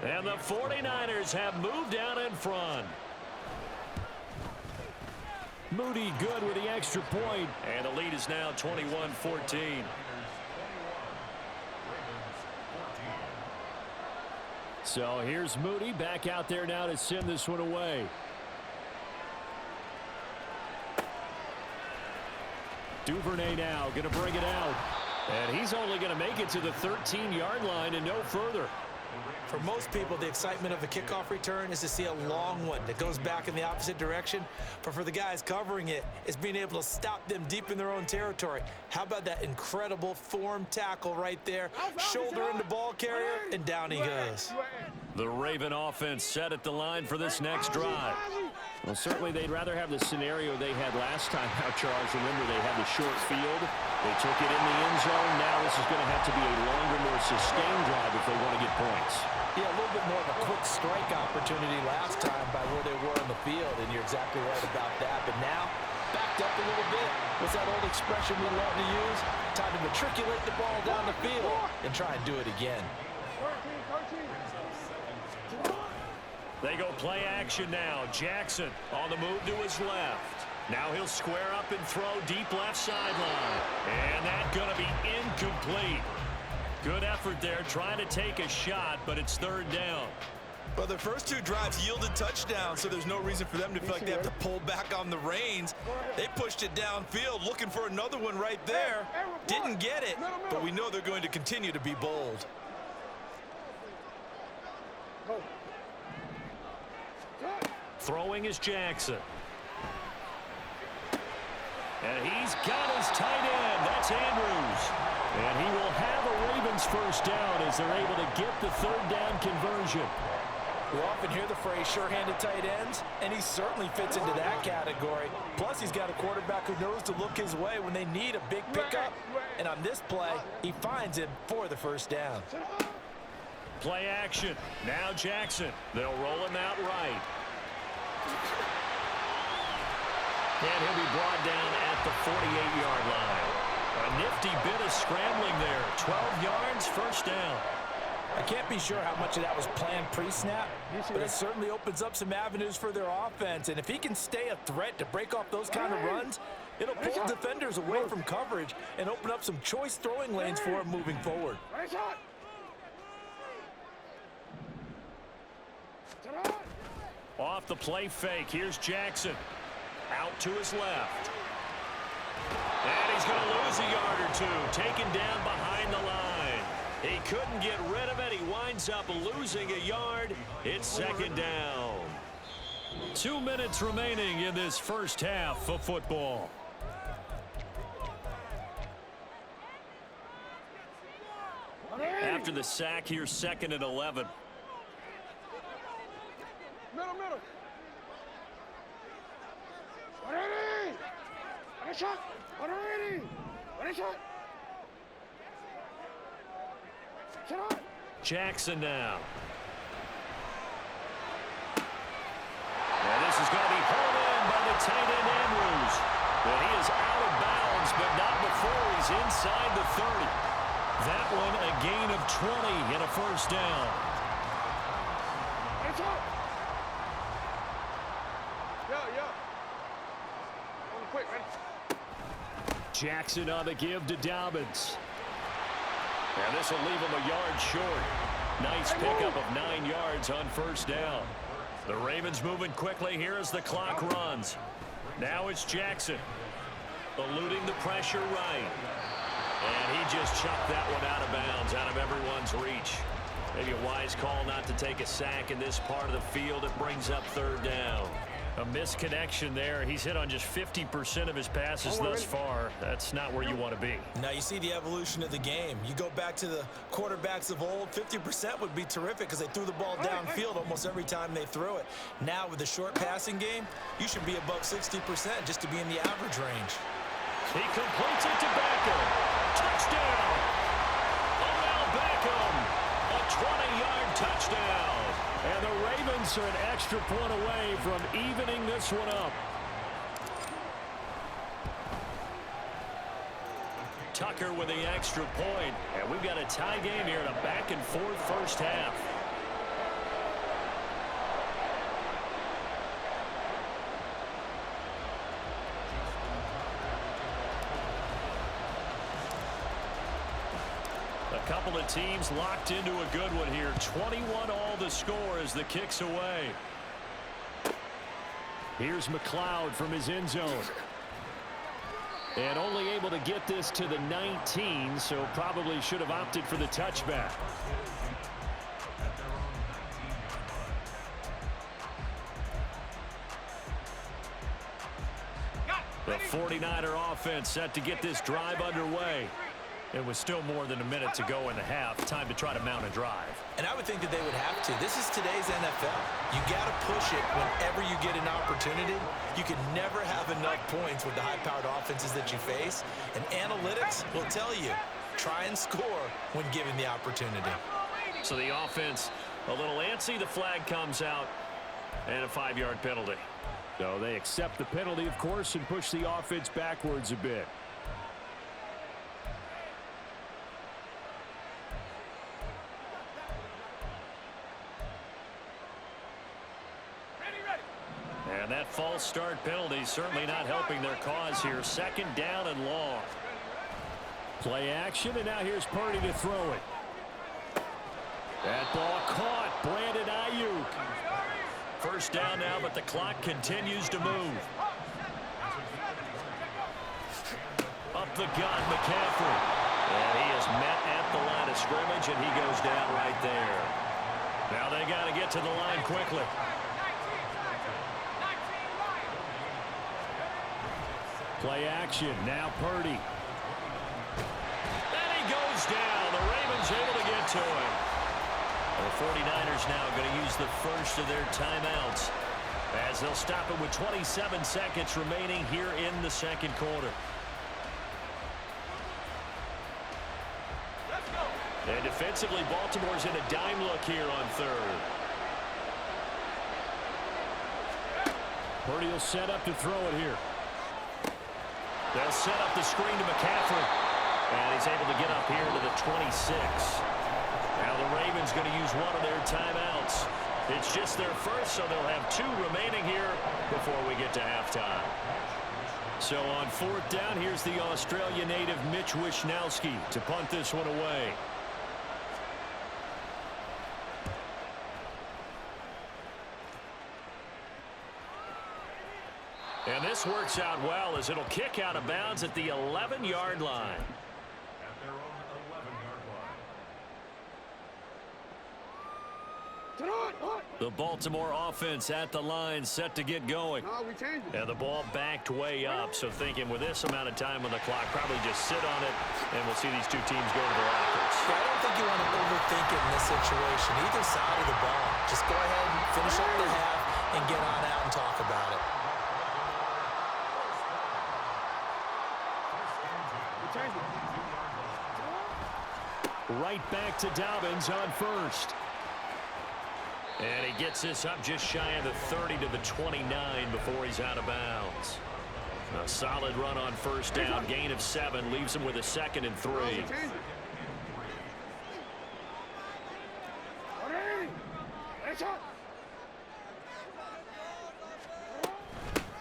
And the 49ers have moved out in front. Moody good with the extra point. And the lead is now 21-14. So here's Moody back out there now to send this one away. Duvernay now going to bring it out. And he's only going to make it to the 13-yard line and no further. For most people, the excitement of a kickoff return is to see a long one that goes back in the opposite direction. But for the guys covering it, it's being able to stop them deep in their own territory. How about that incredible form tackle right there? Shoulder into ball carrier, and down he goes. The Raven offense set at the line for this next drive. Well, certainly they'd rather have the scenario they had last time out, Charles. Remember, they had the short field. They took it in the end zone. Now this is going to have to be a longer, more sustained drive if they want to get points. Yeah, a little bit more of a quick strike opportunity last time by where they were on the field, and you're exactly right about that. But now, backed up a little bit. What's that old expression we love to use? Time to matriculate the ball down the field and try and do it again. They go play action now. Jackson on the move to his left. Now he'll square up and throw deep left sideline. And that's going to be incomplete. Good effort there trying to take a shot, but it's third down. Well, their first two drives yielded touchdowns, so there's no reason for them to feel like they have to pull back on the reins. They pushed it downfield, looking for another one right there. Didn't get it, but we know they're going to continue to be bold. Throwing is Jackson. And he's got his tight end. That's Andrews. And he will have a Ravens first down as they're able to get the third down conversion. We often hear the phrase sure-handed tight ends, and he certainly fits into that category. Plus, he's got a quarterback who knows to look his way when they need a big pickup. And on this play, he finds him for the first down. Play action. Now Jackson. They'll roll him out right. And he'll be brought down at the 48-yard line. A nifty bit of scrambling there. 12 yards, first down. I can't be sure how much of that was planned pre-snap, but it certainly opens up some avenues for their offense. And if he can stay a threat to break off those kind of runs, it'll pull defenders away from coverage and open up some choice throwing lanes for him moving forward. Off the play fake, here's Jackson. Out to his left. And he's going to lose a yard or two, taken down behind the line. He couldn't get rid of it. He winds up losing a yard. It's second down. 2 minutes remaining in this first half of football. After the sack, here's second and 11. Middle. One shot. Jackson now. And this is going to be pulled in by the tight end Andrews. But he is out of bounds, but not before he's inside the 30. That one a gain of 20 and a first down. Quick, man. Jackson on the give to Dobbins. And this will leave him a yard short. Nice pickup of 9 yards on first down. The Ravens moving quickly here as the clock runs. Now it's Jackson. Eluding the pressure right. And he just chucked that one out of bounds, out of everyone's reach. Maybe a wise call not to take a sack in this part of the field. It brings up third down. A misconnection there. He's hit on just 50% of his passes thus far. That's not where you want to be. Now you see the evolution of the game. You go back to the quarterbacks of old, 50% would be terrific because they threw the ball downfield almost every time they threw it. Now with the short passing game, you should be above 60% just to be in the average range. He completes it to Beckham. Touchdown! Odell Beckham, a 20-yard touchdown. And the Ravens are an extra point away from evening this one up. Tucker with the extra point. And we've got a tie game here in a back-and-forth first half. couple of teams locked into a good one here. 21 all the score as the kick's away. Here's McLeod from his end zone. And only able to get this to the 19, so probably should have opted for the touchback. The 49er offense set to get this drive underway. It was still more than a minute to go in the half. Time to try to mount a drive. And I would think that they would have to. This is today's NFL. You got to push it whenever you get an opportunity. You can never have enough points with the high-powered offenses that you face. And analytics will tell you, try and score when given the opportunity. So the offense a little antsy. The flag comes out and a 5-yard penalty. So they accept the penalty, of course, and push the offense backwards a bit. And that false start penalty certainly not helping their cause here. 2nd down and long. Play action, and now here's Purdy to throw it. That ball caught. Brandon Ayuk. 1st down now, but the clock continues to move. Up the gut, McCaffrey. And he is met at the line of scrimmage, and he goes down right there. Now they got to get to the line quickly. Play action. Now Purdy. And he goes down. The Ravens able to get to him. The 49ers now going to use the first of their timeouts as they'll stop it with 27 seconds remaining here in the 2nd quarter. And defensively, Baltimore's in a dime look here on 3rd. Purdy will set up to throw it here. They'll set up the screen to McCaffrey. And he's able to get up here to the 26. Now the Ravens going to use one of their timeouts. It's just their first, so they'll have 2 remaining here before we get to halftime. So on 4th down, here's the Australia native Mitch Wishnowsky to punt this one away. And this works out well as it'll kick out of bounds at the 11-yard line. The Baltimore offense at the line set to get going. And the ball backed way up. So thinking with this amount of time on the clock, probably just sit on it, and we'll see these 2 teams go to the lockers. Yeah, I don't think you want to overthink it in this situation. Either side of the ball. Just go ahead and finish up the half and get on out and talk about it. Right back to Dobbins on 1st. And he gets this up just shy of the 30 to the 29 before he's out of bounds. A solid run on 1st down. Gain of 7 leaves him with a 2nd and 3.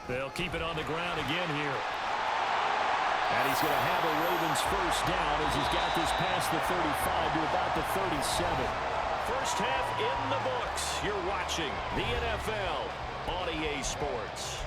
They'll keep it on the ground again here. And he's going to have a Ravens 1st down as he's got this past the 35 to about the 37. First half in the books. You're watching the NFL on EA Sports.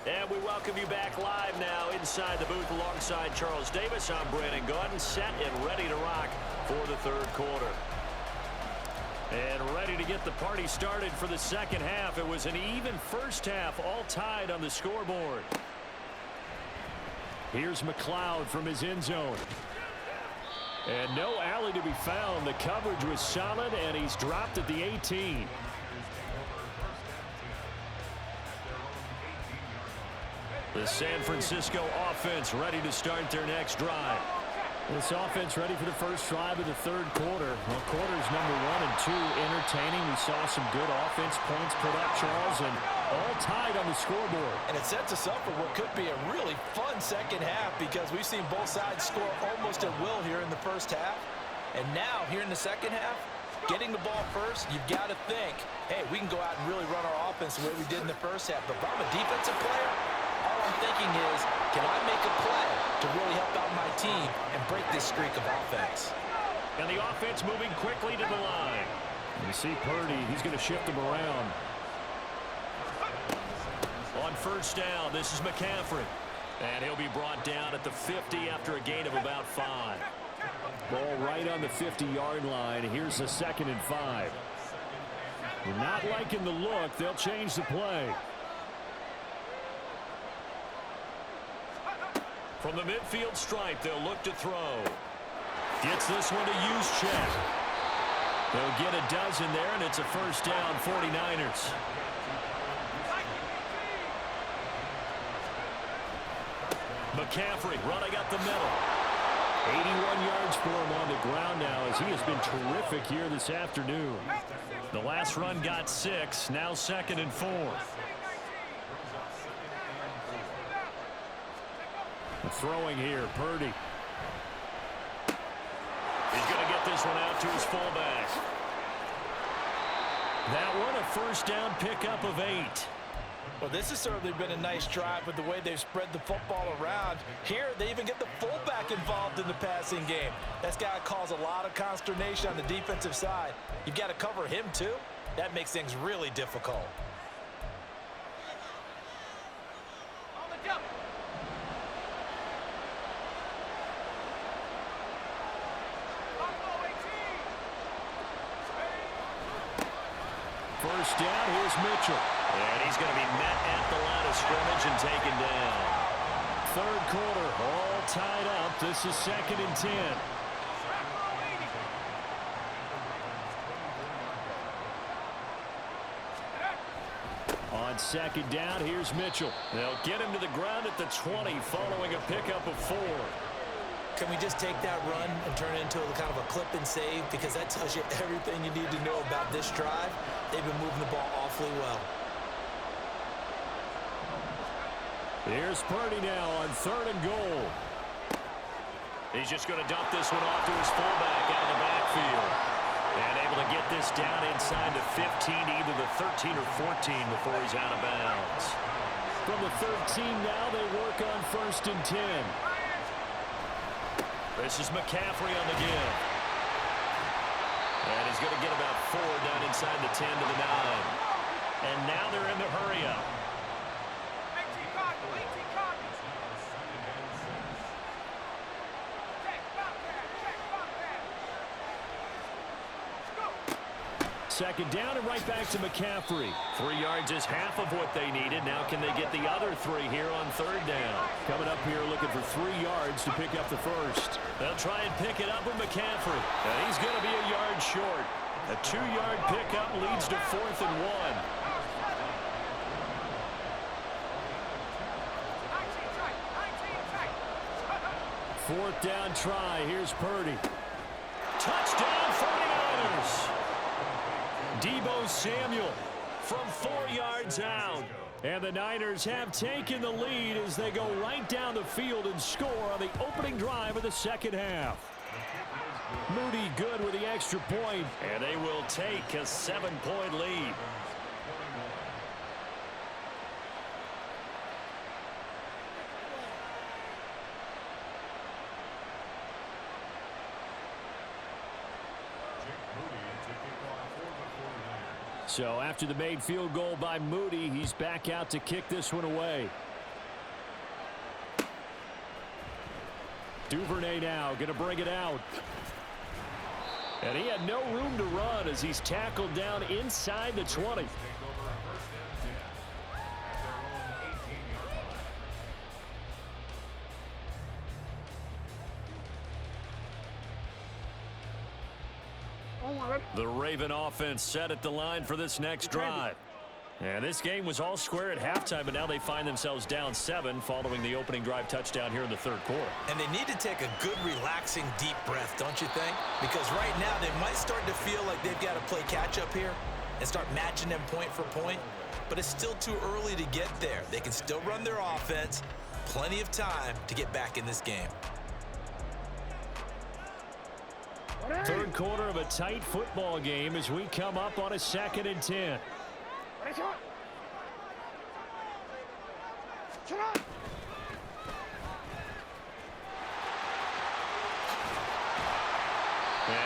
And we welcome you back live now inside the booth alongside Charles Davis. I'm Brandon Gaudin, set and ready to rock for the 3rd quarter. And ready to get the party started for the 2nd half. It was an even 1st half, all tied on the scoreboard. Here's McLeod from his end zone. And no alley to be found. The coverage was solid, and he's dropped at the 18. The San Francisco offense ready to start their next drive. This offense ready for the first drive of the third quarter. Well, quarters number 1 and 2 entertaining. We saw some good offense points put up, Charles, and all tied on the scoreboard. And it sets us up for what could be a really fun second half because we've seen both sides score almost at will here in the first half. And now, here in the second half, getting the ball first, you've got to think, hey, we can go out and really run our offense the way we did in the first half. But if I'm a defensive player, all I'm thinking is, can I make a play to really help out my team and break this streak of offense? And the offense moving quickly to the line. You see Purdy, he's going to shift them around. On first down, this is McCaffrey. And he'll be brought down at the 50 after a gain of about 5. Ball right on the 50-yard line. Here's the 2nd and 5. We're not liking the look. They'll change the play. From the midfield stripe, they'll look to throw. Gets this one to Juszczyk. They'll get a dozen there, and it's a first down, 49ers. McCaffrey running up the middle. 81 yards for him on the ground now as he has been terrific here this afternoon. The last run got 6, now 2nd and 4. Throwing here, Purdy. He's going to get this one out to his fullback. That one, a first down pickup of 8. Well, this has certainly been a nice drive with the way they've spread the football around. Here, they even get the fullback involved in the passing game. That's got to cause a lot of consternation on the defensive side. You've got to cover him, too. That makes things really difficult. First down, here's Mitchell. And he's going to be met at the line of scrimmage and taken down. Third quarter, all tied up. This is 2nd and 10. On 2nd down, here's Mitchell. They'll get him to the ground at the 20 following a pickup of 4. Can we just take that run and turn it into a kind of a clip and save? Because that tells you everything you need to know about this drive. They've been moving the ball awfully well. Here's Purdy now on 3rd and goal. He's just going to dump this one off to his fullback out of the backfield. And able to get this down inside the 15, either the 13 or 14 before he's out of bounds. From the 13 now, they work on 1st and 10. This is McCaffrey on the give. And he's going to get about 4 down inside the 10 to the 9. And now they're in the hurry-up. Second down and right back to McCaffrey. 3 yards is half of what they needed. Now can they get the other 3 here on 3rd down? Coming up here looking for 3 yards to pick up the first. They'll try and pick it up with McCaffrey. And he's going to be a yard short. A 2-yard pickup leads to 4th and 1. Fourth down try. Here's Purdy. Touchdown 49ers. Deebo Samuel from 4 yards out. And the Niners have taken the lead as they go right down the field and score on the opening drive of the second half. Moody good with the extra point. And they will take a 7-point lead. So after the made field goal by Moody, he's back out to kick this one away. Duvernay now going to bring it out. And he had no room to run as he's tackled down inside the 20. The Raven offense set at the line for this next drive. And this game was all square at halftime, but now they find themselves down 7 following the opening drive touchdown here in the third quarter. And they need to take a good, relaxing, deep breath, don't you think? Because right now they might start to feel like they've got to play catch-up here and start matching them point for point. But it's still too early to get there. They can still run their offense. Plenty of time to get back in this game. Third quarter of a tight football game as we come up on a 2nd and 10. And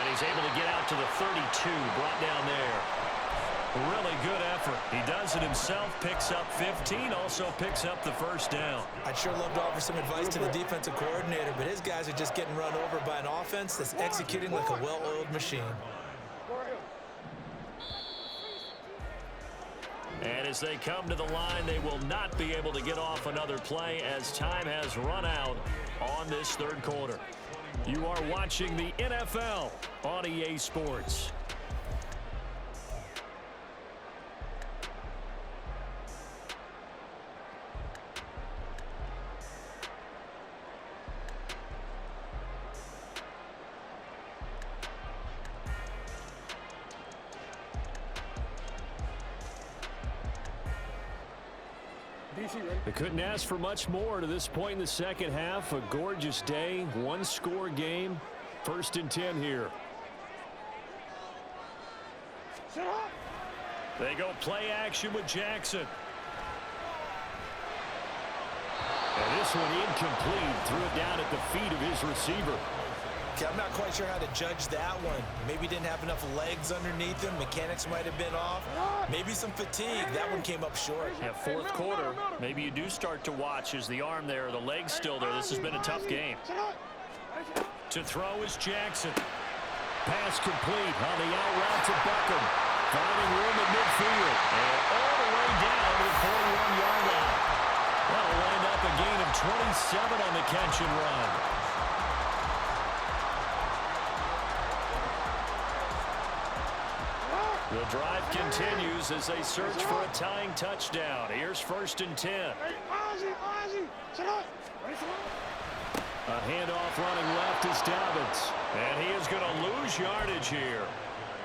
he's able to get out to the 32, brought down there. Really good effort. He does it himself, picks up 15, also picks up the first down. I'd sure love to offer some advice to the defensive coordinator, but his guys are just getting run over by an offense that's executing like a well-oiled machine. And as they come to the line, they will not be able to get off another play as time has run out on this third quarter. You are watching the NFL on EA Sports. They couldn't ask for much more to this point in the second half. A gorgeous day, one-score game. 1st and 10 here. They go play action with Jackson. And this one incomplete. Threw it down at the feet of his receiver. Okay, I'm not quite sure how to judge that one. Maybe didn't have enough legs underneath him. Mechanics might have been off. Maybe some fatigue. That one came up short. Yeah, fourth quarter. Maybe you do start to watch as the arm there, the leg's still there. This has been a tough game. To throw is Jackson. Pass complete on the out route to Beckham. Finding room at midfield. And all the way down to the 41-yard line. That'll wind up a gain of 27 on the catch and run. The drive continues as they search for a tying touchdown. Here's 1st and 10. A handoff running left is Dobbins. And he is going to lose yardage here.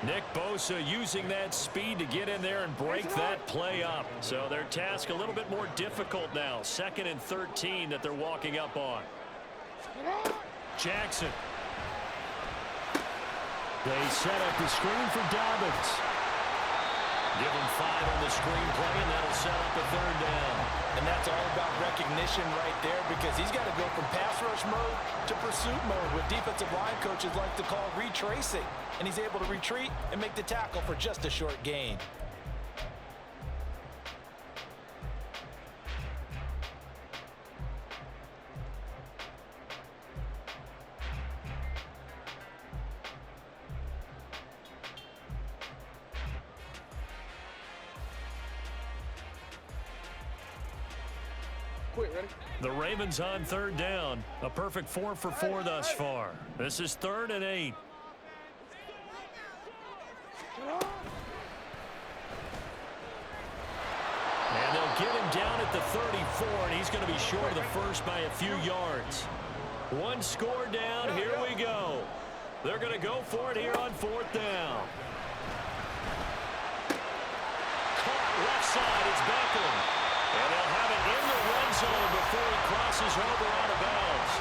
Nick Bosa using that speed to get in there and break that play up. So their task a little bit more difficult now. 2nd and 13 that they're walking up on. Jackson. They set up the screen for Dobbins. Give him 5 on the screen play, and that'll set up a 3rd down. And that's all about recognition right there because he's got to go from pass rush mode to pursuit mode, what defensive line coaches like to call retracing. And he's able to retreat and make the tackle for just a short gain. The Ravens on 3rd down. A perfect 4 for 4 thus far. This is 3rd and 8. And they'll get him down at the 34, and he's going to be short of the first by a few yards. One score down. Here we go. They're going to go for it here on 4th down. Caught left side. It's Beckham. And they'll have it in the red zone before he crosses over out of bounds.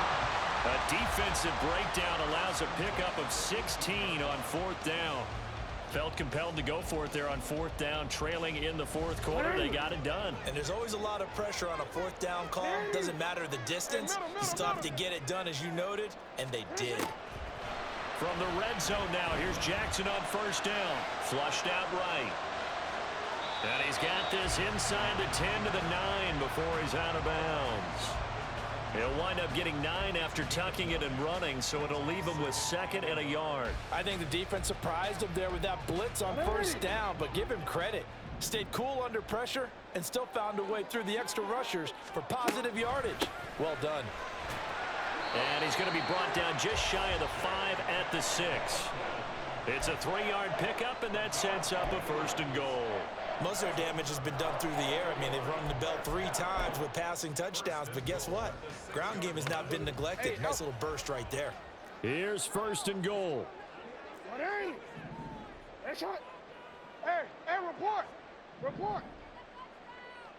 A defensive breakdown allows a pickup of 16 on 4th down. Felt compelled to go for it there on 4th down, trailing in the 4th quarter. They got it done. And there's always a lot of pressure on a 4th down call. Doesn't matter the distance. You still have to get it done, as you noted, and they did. From the red zone now, here's Jackson on 1st down. Flushed out right. And he's got this inside the 10 to the 9 before he's out of bounds. He'll wind up getting 9 after tucking it and running, so it'll leave him with 2nd and a yard. I think the defense surprised him there with that blitz on 1st down, but give him credit. Stayed cool under pressure and still found a way through the extra rushers for positive yardage. Well done. And he's going to be brought down just shy of the 5 at the 6. It's a 3-yard pickup, and that sets up a 1st and goal. Most of their damage has been done through the air. I mean, they've rung the bell 3 times with passing touchdowns, but guess what? Ground game has not been neglected. Nice little burst right there. Here's 1st and goal. Hey, shot. Hey, report. Report.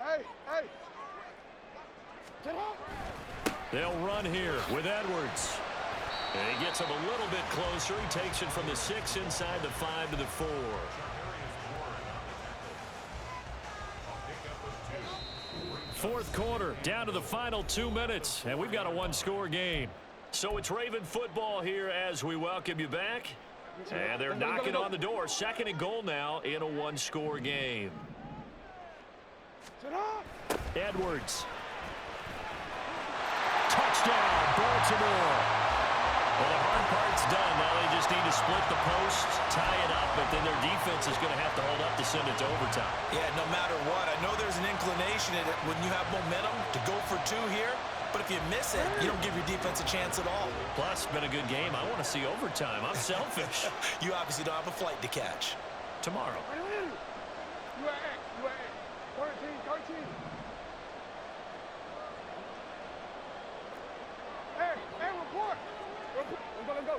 Hey. Get up. They'll run here with Edwards. And he gets him a little bit closer. He takes it from the 6 inside the 5 to the 4. Fourth quarter, down to the final 2 minutes, and we've got a 1-score game. So it's Raven football here as we welcome you back. And they're knocking on the door. 2nd and goal now in a 1-score game. Edwards. Touchdown, Baltimore. Well, the hard part's done. Now they just need to split the post, tie it up, but then their defense is going to have to hold up to send it to overtime. Yeah, no matter what. I know there's an inclination in it when you have momentum to go for 2 here, but if you miss it, you don't give your defense a chance at all. Plus, it's been a good game. I want to see overtime. I'm selfish. You obviously don't have a flight to catch. Tomorrow. You at 13. Hey, report. I'm gonna go.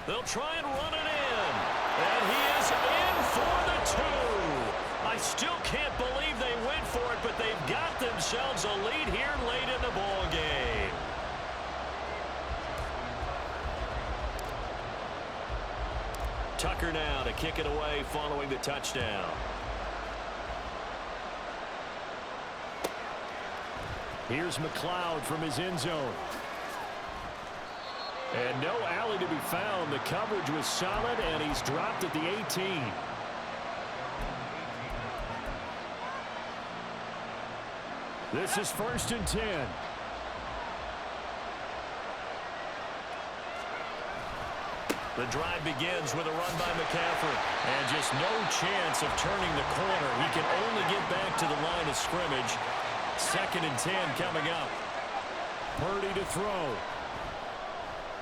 They'll try and run it in. And he is in for the 2. I still can't believe they went for it, but they've got themselves a lead here late in the ball game. Tucker now to kick it away following the touchdown. Here's McLeod from his end zone. And no alley to be found. The coverage was solid, and he's dropped at the 18. This is 1st and 10. The drive begins with a run by McCaffrey. And just no chance of turning the corner. He can only get back to the line of scrimmage. 2nd and 10 coming up. Purdy to throw.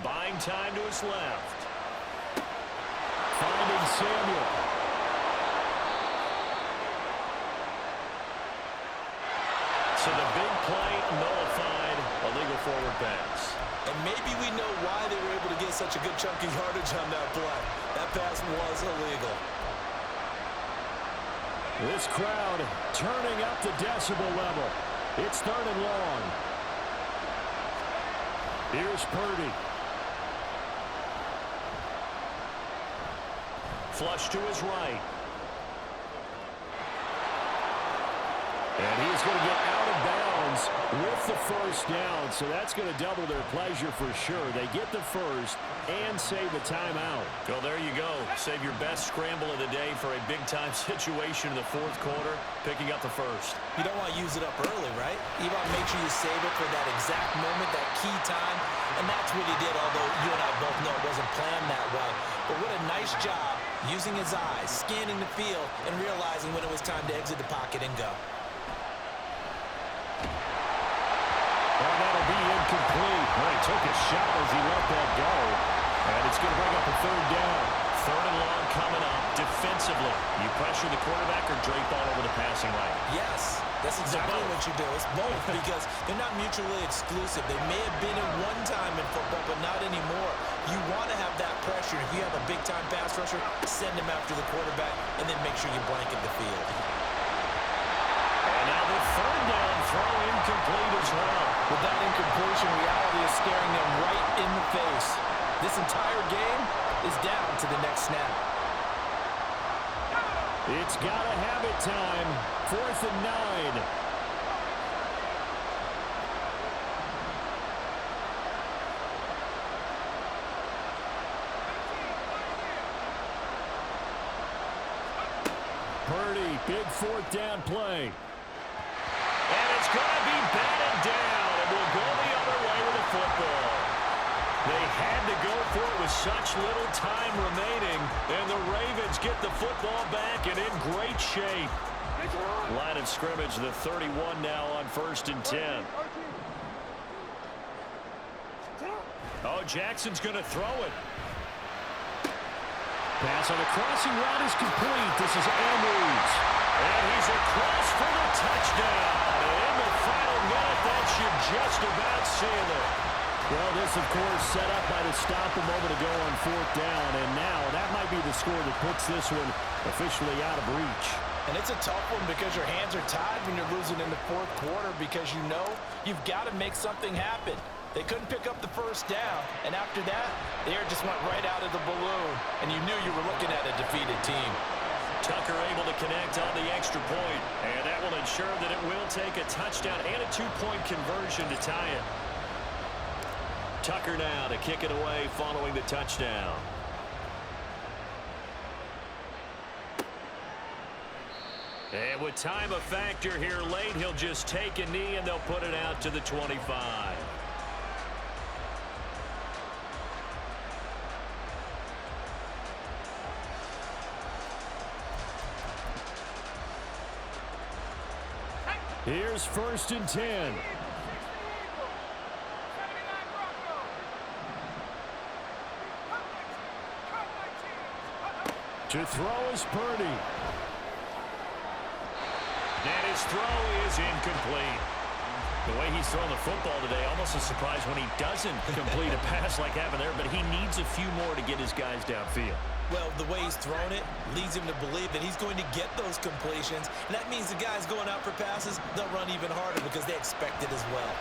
Buying time to his left. Finding Samuel. So the big play nullified. A legal forward pass. And maybe we know why they were able to get such a good chunky yardage on that play. That pass was illegal. This crowd turning up the decibel level. It's 3rd and long. Here's Purdy. Flush to his right. And he's going to get out of bounds with the 1st down, so that's going to double their pleasure for sure. They get the 1st and save a timeout. Well, there you go. Save your best scramble of the day for a big-time situation in the 4th quarter, picking up the 1st. You don't want to use it up early, right? You want to make sure you save it for that exact moment, that key time, and that's what he did, although you and I both know it wasn't planned that way. But what a nice job using his eyes, scanning the field, and realizing when it was time to exit the pocket and go. And that'll be incomplete. Well, he took a shot as he let that go. And it's going to bring up a 3rd down. 3rd and long coming up. Defensively, you pressure the quarterback or drape all over the passing lane? Yes, that's exactly what you do. It's both because they're not mutually exclusive. They may have been at one time in football, but not anymore. You want to have that pressure. If you have a big-time pass rusher, send him after the quarterback, and then make sure you blanket the field. And now the 3rd down throw incomplete as well. With that incompletion, reality is staring them right in the face. This entire game is down to the next snap. It's got to have it time. 4th and 9. Purdy, big 4th down play. And it's going to be batted down, and we'll go the other way with the football. They had to go for it with such little time remaining, and the Ravens get the football back and in great shape. Line of scrimmage, the 31 now on 1st and 10. Oh, Jackson's going to throw it. Pass on the crossing route is complete. This is Andrews. And he's across for the touchdown. And in the final minute, that should just about seal it. Well, this, of course, set up by the stop a moment ago on 4th down. And now that might be the score that puts this one officially out of reach. And it's a tough one because your hands are tied when you're losing in the 4th quarter because you know you've got to make something happen. They couldn't pick up the first down, and after that, the air just went right out of the balloon, and you knew you were looking at a defeated team. Tucker able to connect on the extra point, and that will ensure that it will take a touchdown and a 2-point conversion to tie it. Tucker now to kick it away following the touchdown. And with time a factor here late, he'll just take a knee, and they'll put it out to the 25. Here's 1st and 10. To throw is Purdy. And his throw is incomplete. The way he's throwing the football today, almost a surprise when he doesn't complete a pass like happened there, but he needs a few more to get his guys downfield. Well, the way he's thrown it leads him to believe that he's going to get those completions, and that means the guys going out for passes, they'll run even harder because they expect it as well.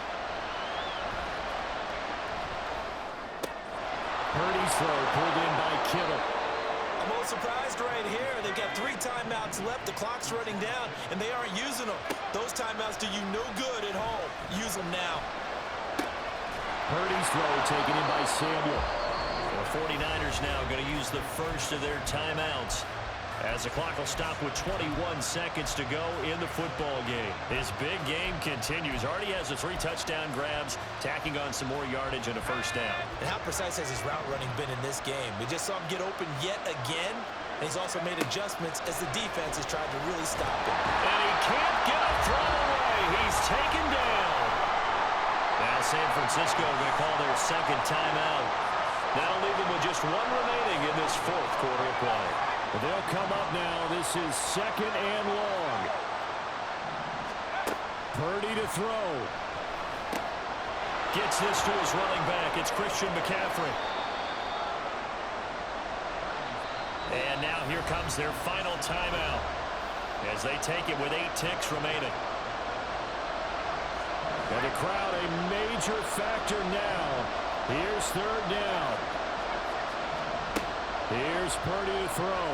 Purdy's throw pulled in by Kittle. I'm a little surprised right here. They've got 3 timeouts left. The clock's running down, and they aren't using them. Those timeouts do you no good at home. Use them now. Purdy's throw taken in by Samuel. The 49ers now going to use the first of their timeouts as the clock will stop with 21 seconds to go in the football game. His big game continues. Already has the 3 touchdown grabs, tacking on some more yardage and a first down. And how precise has his route running been in this game? We just saw him get open yet again, and he's also made adjustments as the defense has tried to really stop him. And he can't get a throw away. He's taken down. Now San Francisco going to call their 2nd timeout. That'll leave them with just 1 remaining in this 4th quarter of play. Well, they'll come up now. This is 2nd and long. Purdy to throw. Gets this to his running back. It's Christian McCaffrey. And now here comes their final timeout as they take it with 8 ticks remaining. And the crowd a major factor now. Here's 3rd down. Here's Purdy to throw.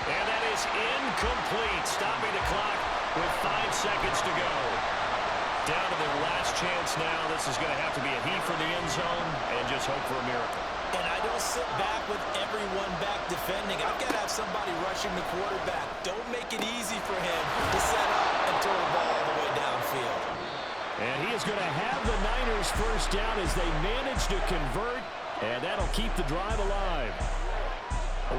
And that is incomplete, stopping the clock with 5 seconds to go. Down to their last chance now. This is going to have to be a heave for the end zone and just hope for a miracle. And I don't sit back with everyone back defending. I've got to have somebody rushing the quarterback. Don't make it easy for him to set up and throw the ball all the way downfield. And he is going to have the Niners first down as they manage to convert, and that'll keep the drive alive.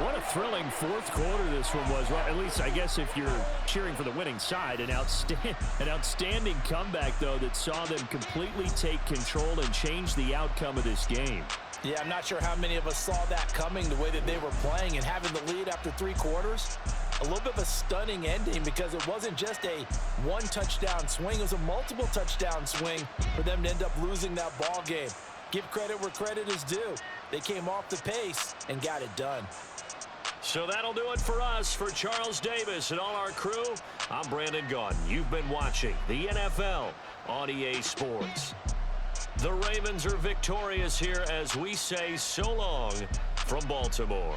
What a thrilling 4th quarter this one was. Well, at least, I guess, if you're cheering for the winning side. An outstanding comeback, though, that saw them completely take control and change the outcome of this game. Yeah, I'm not sure how many of us saw that coming, the way that they were playing and having the lead after 3 quarters. A little bit of a stunning ending because it wasn't just a 1-touchdown swing. It was a multiple touchdown swing for them to end up losing that ball game. Give credit where credit is due. They came off the pace and got it done. So that'll do it for us. For Charles Davis and all our crew, I'm Brandon Gaudin. You've been watching the NFL on EA Sports. The Ravens are victorious here as we say so long from Baltimore.